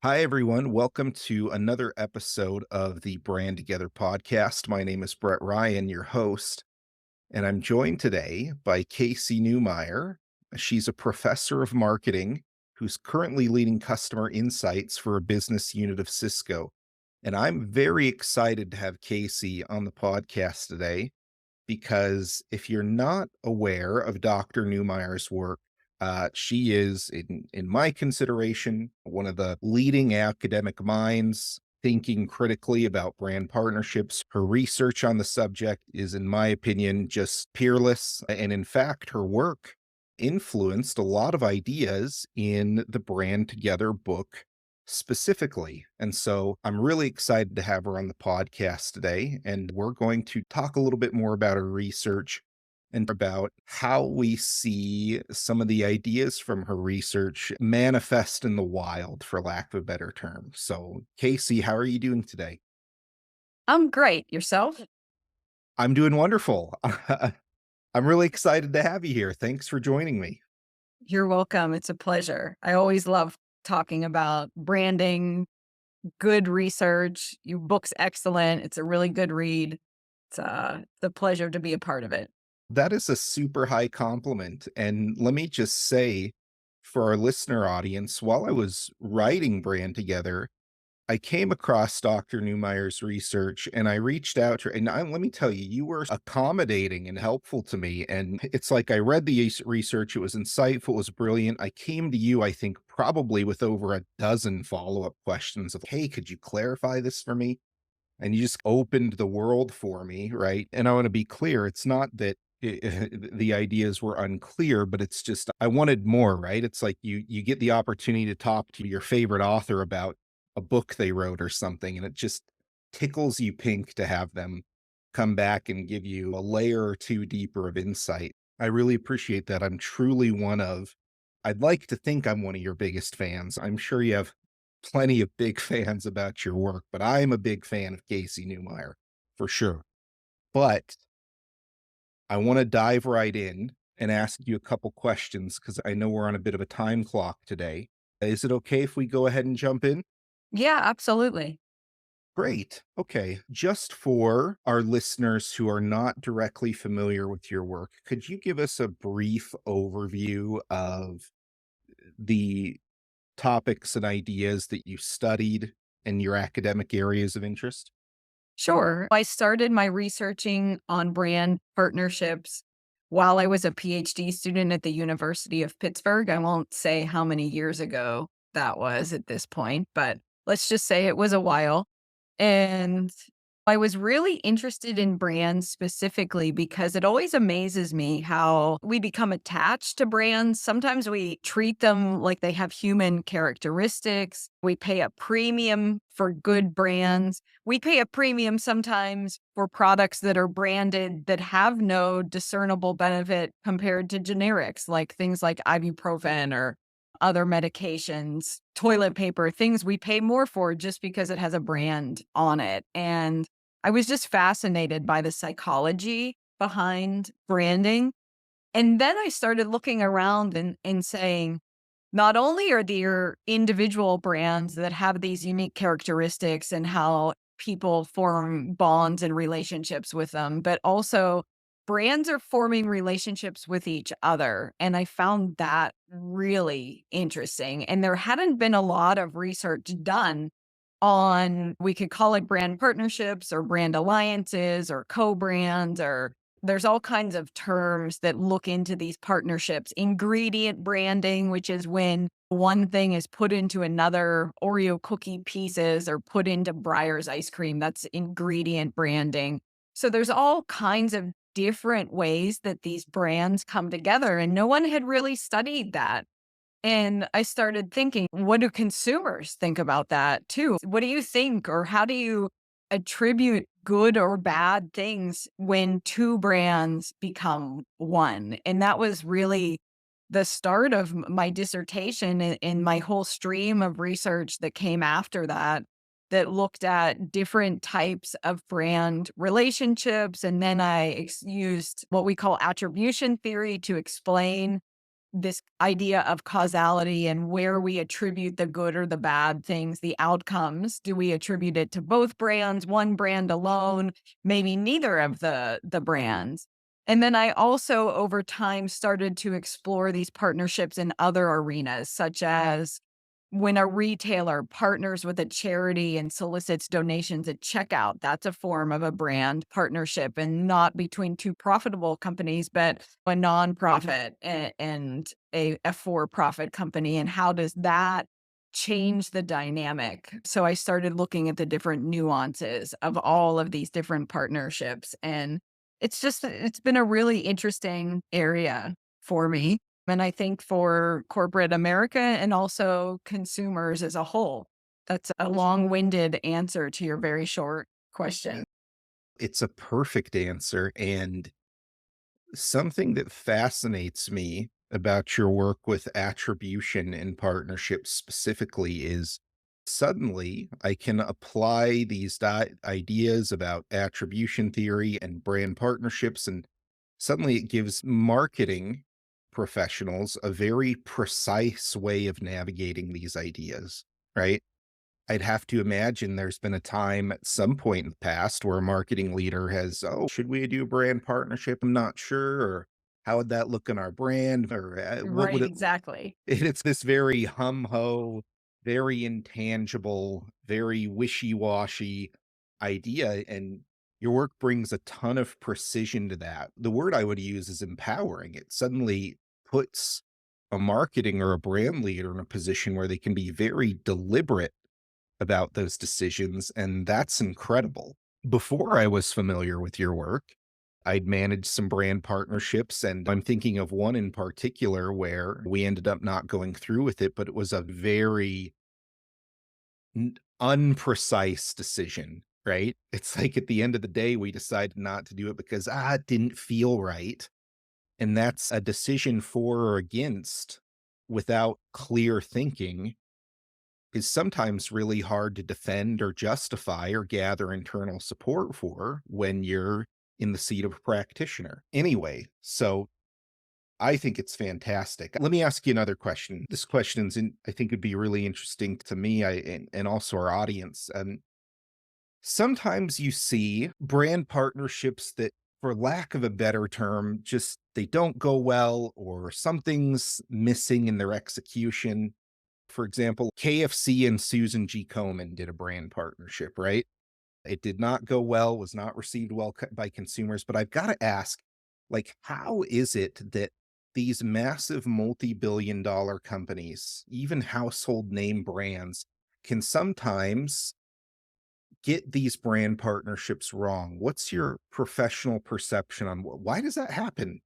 Hi, everyone. Welcome to another episode of the Brand Together podcast. My name is Brett Ryan, your host, and I'm joined today by Casey Newmeyer. She's a professor of marketing who's currently leading customer insights for a business unit of Cisco. And I'm very excited to have Casey on the podcast today because if you're not aware of Dr. Newmeyer's work, she is, in my consideration, one of the leading academic minds thinking critically about brand partnerships. Her research on the subject is, in my opinion, just peerless. And in fact, her work influenced a lot of ideas in the Brand Together book specifically. And so I'm really excited to have her on the podcast today. And we're going to talk a little bit more about her research and about how we see some of the ideas from her research manifest in the wild, for lack of a better term. So, Casey, how are you doing today? I'm great. Yourself? I'm doing wonderful. I'm really excited to have you here. Thanks for joining me. You're welcome. It's a pleasure. I always love talking about branding, good research. Your book's excellent. It's a really good read. It's a pleasure to be a part of it. That is a super high compliment. And let me just say, for our listener audience, while I was writing Brand Together, I came across Dr. Newmeyer's research and I reached out to her. And let me tell you, you were accommodating and helpful to me. And it's like I read the research, it was insightful, it was brilliant. I came to you, I think, probably with over a dozen follow up questions of, hey, could you clarify this for me? And you just opened the world for me, right? And I want to be clear, it's not that the ideas were unclear, but it's just I wanted more, right? It's like you get the opportunity to talk to your favorite author about a book they wrote or something, and it just tickles you pink to have them come back and give you a layer or two deeper of insight. I really appreciate that. I'd like to think I'm one of your biggest fans. I'm sure you have plenty of big fans about your work, but I'm a big fan of Casey Newmeyer for sure. But I want to dive right in and ask you a couple questions because I know we're on a bit of a time clock today. Is it okay if we go ahead and jump in? Yeah, absolutely. Great. Okay. Just for our listeners who are not directly familiar with your work, could you give us a brief overview of the topics and ideas that you studied in your academic areas of interest? Sure. I started my researching on brand partnerships while I was a PhD student at the University of Pittsburgh. I won't say how many years ago that was at this point, but let's just say it was a while. And I was really interested in brands specifically because it always amazes me how we become attached to brands. Sometimes we treat them like they have human characteristics. We pay a premium for good brands. We pay a premium sometimes for products that are branded that have no discernible benefit compared to generics, like things like ibuprofen or other medications, toilet paper, things we pay more for just because it has a brand on it. And I was just fascinated by the psychology behind branding. And then I started looking around and saying, not only are there individual brands that have these unique characteristics and how people form bonds and relationships with them, but also brands are forming relationships with each other. And I found that really interesting. And there hadn't been a lot of research done on, we could call it brand partnerships or brand alliances or co-brands, or there's all kinds of terms that look into these partnerships. Ingredient branding, which is when one thing is put into another, Oreo cookie pieces or put into Breyer's ice cream. That's ingredient branding. So there's all kinds of different ways that these brands come together, and no one had really studied that. And I started thinking, what do consumers think about that too? What do you think, or how do you attribute good or bad things when two brands become one? And that was really the start of my dissertation and my whole stream of research that came after that, that looked at different types of brand relationships. And then I used what we call attribution theory to explain this idea of causality and where we attribute the good or the bad things, the outcomes. Do we attribute it to both brands, one brand alone, maybe neither of the brands? And then I also over time started to explore these partnerships in other arenas, such as when a retailer partners with a charity and solicits donations at checkout. That's a form of a brand partnership, and not between two profitable companies, but a nonprofit and a for-profit company. And how does that change the dynamic? So I started looking at the different nuances of all of these different partnerships. And it's been a really interesting area for me. And I think for corporate America and also consumers as a whole. That's a long-winded answer to your very short question. It's a perfect answer. And something that fascinates me about your work with attribution and partnerships specifically is suddenly I can apply these ideas about attribution theory and brand partnerships, and suddenly it gives marketing professionals a very precise way of navigating these ideas, right? I'd have to imagine there's been a time at some point in the past where a marketing leader has, "Oh, should we do a brand partnership? I'm not sure," or "How would that look in our brand?" or "What would Right, it?" exactly. It's this very hum ho, very intangible, very wishy washy idea. And your work brings a ton of precision to that. The word I would use is empowering. It suddenly puts a marketing or a brand leader in a position where they can be very deliberate about those decisions, and that's incredible. Before I was familiar with your work, I'd managed some brand partnerships, and I'm thinking of one in particular where we ended up not going through with it, but it was a very unprecise decision, right? It's like at the end of the day, we decided not to do it because, it didn't feel right. And that's a decision for or against without clear thinking is sometimes really hard to defend or justify or gather internal support for when you're in the seat of a practitioner. Anyway, so I think it's fantastic. Let me ask you another question. This question's in, I think would be really interesting to me and also our audience. Sometimes you see brand partnerships that, for lack of a better term, just they don't go well or something's missing in their execution. For example, KFC and Susan G. Komen did a brand partnership, right? It did not go well, was not received well by consumers. But I've got to ask, like, how is it that these massive multi-billion dollar companies, even household name brands, can sometimes get these brand partnerships wrong? What's your professional perception on why does that happen?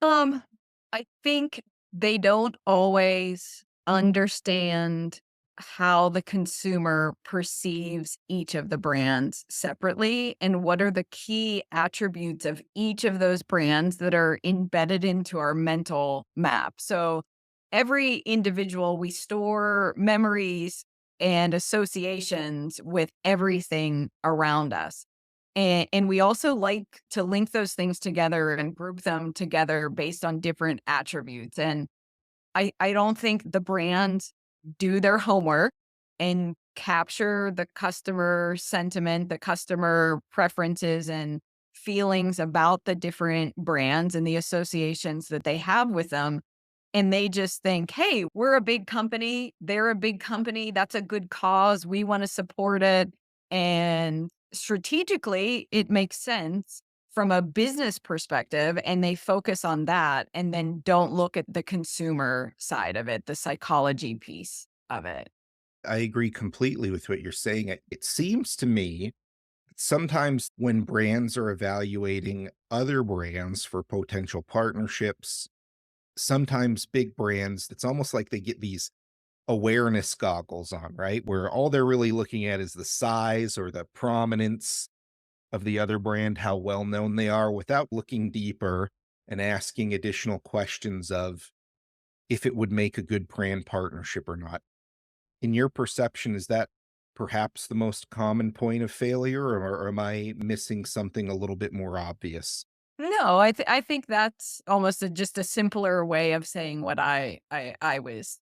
Um, I think they don't always understand how the consumer perceives each of the brands separately and what are the key attributes of each of those brands that are embedded into our mental map. So every individual, we store memories and associations with everything around us. And we also like to link those things together and group them together based on different attributes. And I don't think the brands do their homework and capture the customer sentiment, the customer preferences and feelings about the different brands and the associations that they have with them. And they just think, hey, we're a big company. They're a big company. That's a good cause. We want to support it. And strategically, it makes sense from a business perspective. And they focus on that and then don't look at the consumer side of it, the psychology piece of it. I agree completely with what you're saying. It seems to me sometimes when brands are evaluating other brands for potential partnerships, sometimes big brands, it's almost like they get these awareness goggles on, right? Where all they're really looking at is the size or the prominence of the other brand, how well known they are, without looking deeper and asking additional questions of if it would make a good brand partnership or not. In your perception, is that perhaps the most common point of failure, or am I missing something a little bit more obvious? No, I think that's almost just a simpler way of saying what I was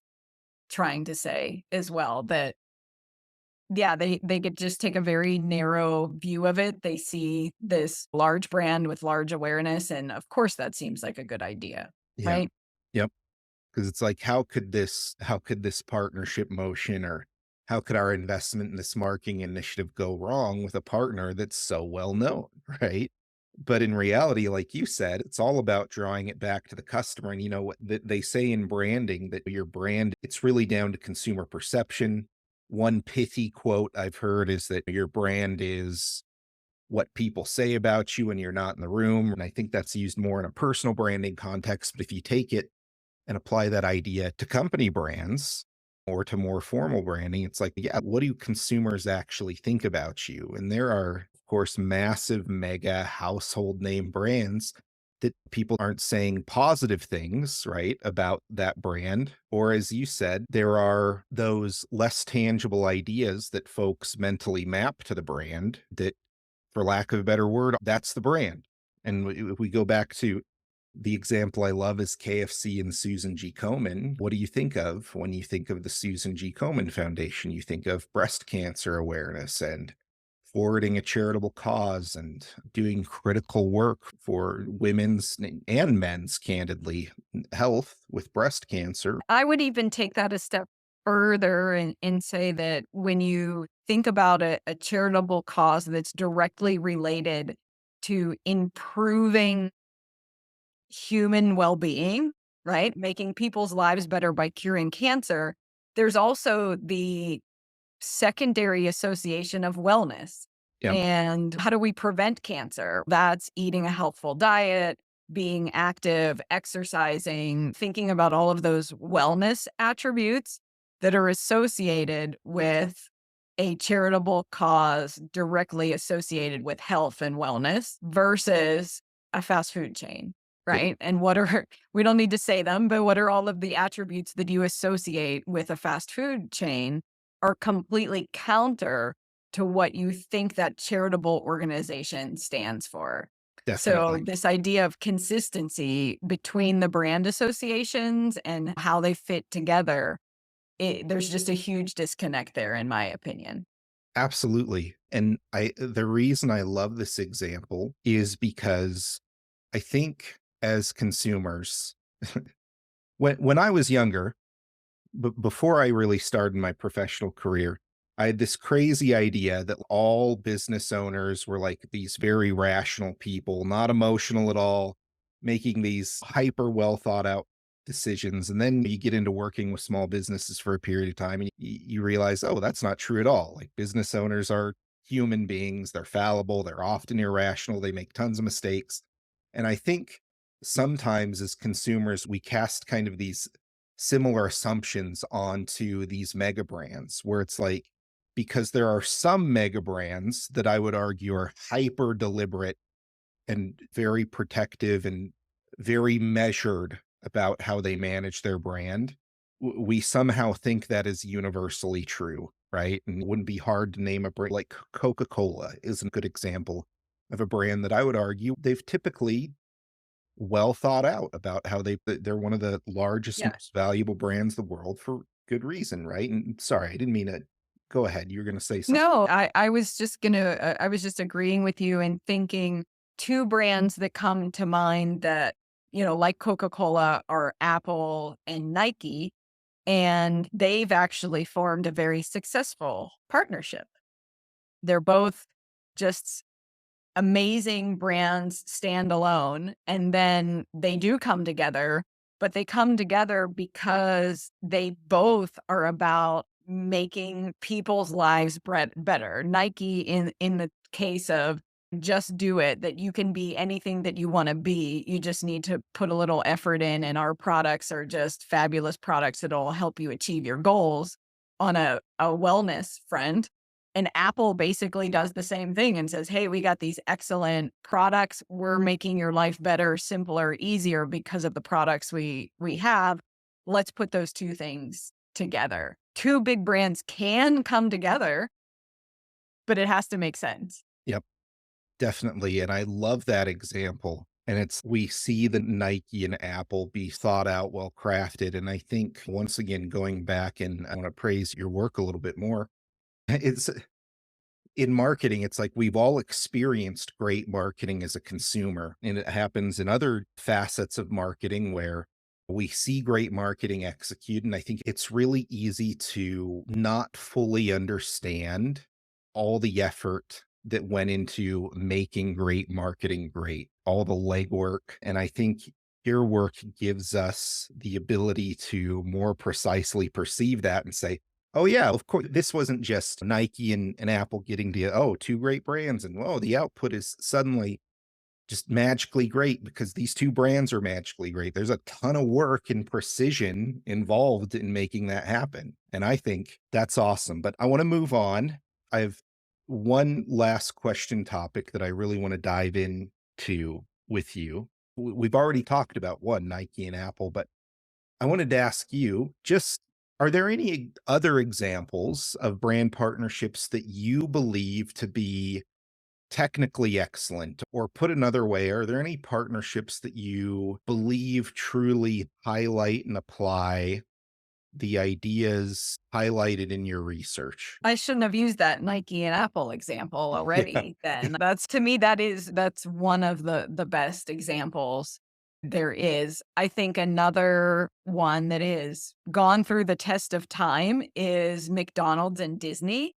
trying to say as well, that yeah, they could just take a very narrow view of it. They see this large brand with large awareness, and of course, that seems like a good idea, Yeah. right? Yep. Because it's like, how could this partnership motion, or how could our investment in this marketing initiative go wrong with a partner that's so well known, right? But in reality, like you said, it's all about drawing it back to the customer. And you know what they say in branding, that your brand, it's really down to consumer perception. One pithy quote I've heard is that your brand is what people say about you when you're not in the room. And I think that's used more in a personal branding context. But if you take it and apply that idea to company brands or to more formal branding, it's like, yeah, what do consumers actually think about you? And there are, of course, massive, mega household name brands that people aren't saying positive things, right, about that brand. Or as you said, there are those less tangible ideas that folks mentally map to the brand that, for lack of a better word, that's the brand. And if we go back to the example I love is KFC and Susan G. Komen. What do you think of when you think of the Susan G. Komen Foundation? You think of breast cancer awareness and forwarding a charitable cause and doing critical work for women's and men's, candidly, health with breast cancer. I would even take that a step further and say that when you think about a charitable cause that's directly related to improving human well-being, right? Making people's lives better by curing cancer. There's also the secondary association of wellness. Yep. And how do we prevent cancer? That's eating a healthful diet, being active, exercising, thinking about all of those wellness attributes that are associated with a charitable cause directly associated with health and wellness versus a fast food chain, Yep. right? And what are, we don't need to say them, but what are all of the attributes that you associate with a fast food chain are completely counter to what you think that charitable organization stands for. So, Definitely. this idea of consistency between the brand associations and how they fit together, there's just a huge disconnect there, in my opinion. Absolutely. And the reason I love this example is because I think as consumers, when I was younger, before I really started my professional career, I had this crazy idea that all business owners were like these very rational people, not emotional at all, making these hyper well thought out decisions. And then you get into working with small businesses for a period of time and you realize, oh, that's not true at all. Like, business owners are human beings, they're fallible, they're often irrational, they make tons of mistakes. And I think sometimes as consumers, we cast kind of these similar assumptions onto these mega brands, where it's like, because there are some mega brands that I would argue are hyper deliberate and very protective and very measured about how they manage their brand, we somehow think that is universally true, right? And it wouldn't be hard to name a brand like Coca-Cola is a good example of a brand that I would argue they've typically well thought out about how they're one of the largest and Yeah. most valuable brands in the world for good reason, right? And sorry, I didn't mean to go ahead. You were gonna say something. No, I was just gonna, I was just agreeing with you and thinking two brands that come to mind that, like Coca Cola are Apple and Nike. And they've actually formed a very successful partnership. They're both just amazing brands standalone, and then they do come together, but they come together because they both are about making people's lives better. Nike in the case of just do it, that you can be anything that you want to be. You just need to put a little effort in, and our products are just fabulous products that'll help you achieve your goals on a wellness front. And Apple basically does the same thing and says, "Hey, we got these excellent products. We're making your life better, simpler, easier because of the products we have. Let's put those two things together." Two big brands can come together, but it has to make sense. Yep, definitely. And I love that example And we see the Nike and Apple be thought out, well crafted. And I think once again, going back and I want to praise your work a little bit more. It's in marketing, it's like we've all experienced great marketing as a consumer, and it happens in other facets of marketing where we see great marketing executed. And I think it's really easy to not fully understand all the effort that went into making great marketing great, all the legwork. And I think your work gives us the ability to more precisely perceive that and say, oh yeah, of course. This wasn't just Nike and Apple getting to, oh, two great brands, and whoa, the output is suddenly just magically great because these two brands are magically great. There's a ton of work and precision involved in making that happen. And I think that's awesome. But I want to move on. I have one last question topic that I really want to dive into with you. We've already talked about one, Nike and Apple, but I wanted to ask you, just are there any other examples of brand partnerships that you believe to be technically excellent? Or put another way, are there any partnerships that you believe truly highlight and apply the ideas highlighted in your research? I shouldn't have used that Nike and Apple example Yeah. already then. That's to me, that's one of the best examples there is. I think another one that is gone through the test of time is McDonald's and Disney.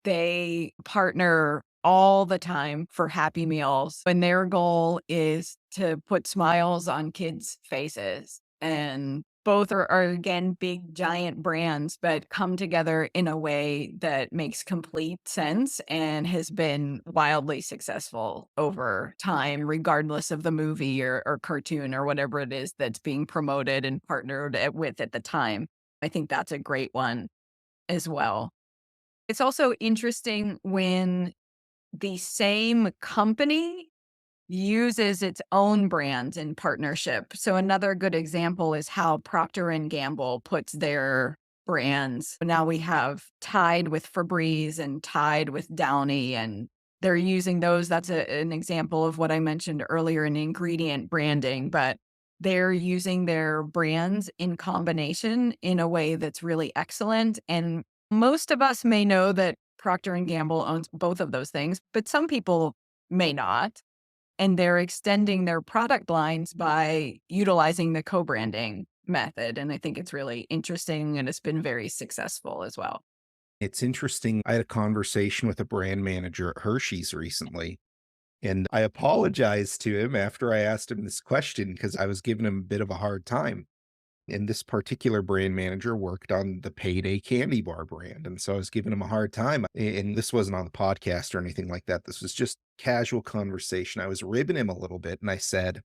They partner all the time for Happy Meals, and their goal is to put smiles on kids' faces. And both are again, big, giant brands, but come together in a way that makes complete sense and has been wildly successful over time, regardless of the movie or cartoon or whatever it is that's being promoted and partnered with at the time. I think that's a great one as well. It's also interesting when the same company uses its own brands in partnership. So another good example is how Procter& and Gamble puts their brands. Now we have Tide with Febreze and Tide with Downy, and they're using those. That's an example of what I mentioned earlier in ingredient branding, but they're using their brands in combination in a way that's really excellent. And most of us may know that Procter& and Gamble owns both of those things, but some people may not, and they're extending their product lines by utilizing the co-branding method, and I think it's really interesting, and it's been very successful as well. It's interesting. I had a conversation with a brand manager at Hershey's recently, and I apologized to him after I asked him this question because I was giving him a bit of a hard time. And this particular brand manager worked on the Payday candy bar brand. And so I was giving him a hard time. And this wasn't on the podcast or anything like that. This was just casual conversation. I was ribbing him a little bit and I said,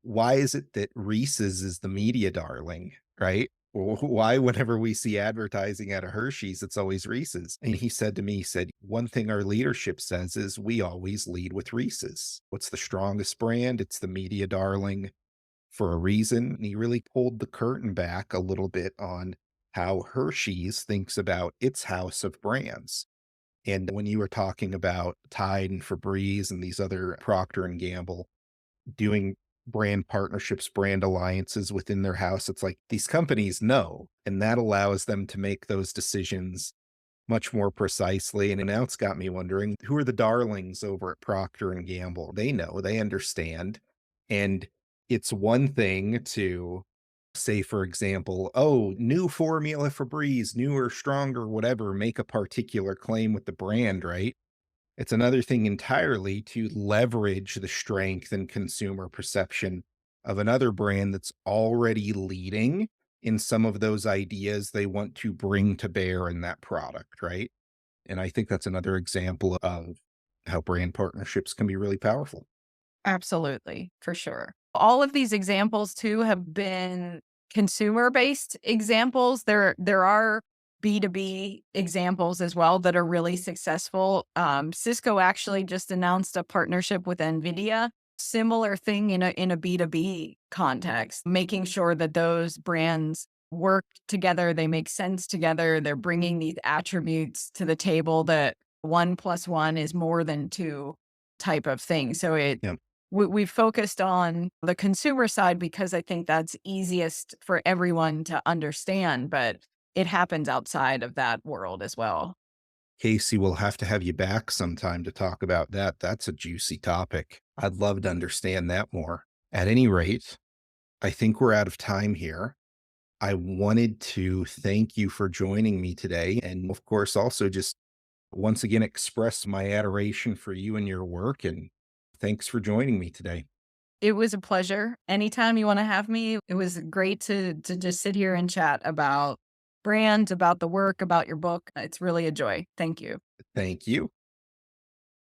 why is it that Reese's is the media darling, right? Why, whenever we see advertising at a Hershey's, it's always Reese's? And he said to me, he said, one thing our leadership says is we always lead with Reese's. What's the strongest brand? It's the media darling for a reason. And he really pulled the curtain back a little bit on how Hershey's thinks about its house of brands. And when you were talking about Tide and Febreze and these other Procter and Gamble doing brand partnerships, brand alliances within their house, it's like these companies know, and that allows them to make those decisions much more precisely. And now it's got me wondering, who are the darlings over at Procter and Gamble? They know, they understand. And it's one thing to say, for example, oh, new formula for Breeze, newer, stronger, whatever, make a particular claim with the brand, right? It's another thing entirely to leverage the strength and consumer perception of another brand that's already leading in some of those ideas they want to bring to bear in that product, right? And I think that's another example of how brand partnerships can be really powerful. Absolutely, for sure. All of these examples too have been consumer-based examples. There are B2B examples as well that are really successful. Cisco actually just announced a partnership with NVIDIA. Similar thing in a B2B context, making sure that those brands work together, they make sense together, they're bringing these attributes to the table that 1 plus 1 is more than 2 type of thing. So Yeah. we focused on the consumer side because I think that's easiest for everyone to understand, but it happens outside of that world as well. Casey, we'll have to have you back sometime to talk about that. That's a juicy topic. I'd love to understand that more. At any rate, I think we're out of time here. I wanted to thank you for joining me today. And of course, also just once again express my adoration for you and your work. And thanks for joining me today. It was a pleasure. Anytime you wanna have me, it was great to just sit here and chat about brand, about the work, about your book. It's really a joy. Thank you. Thank you.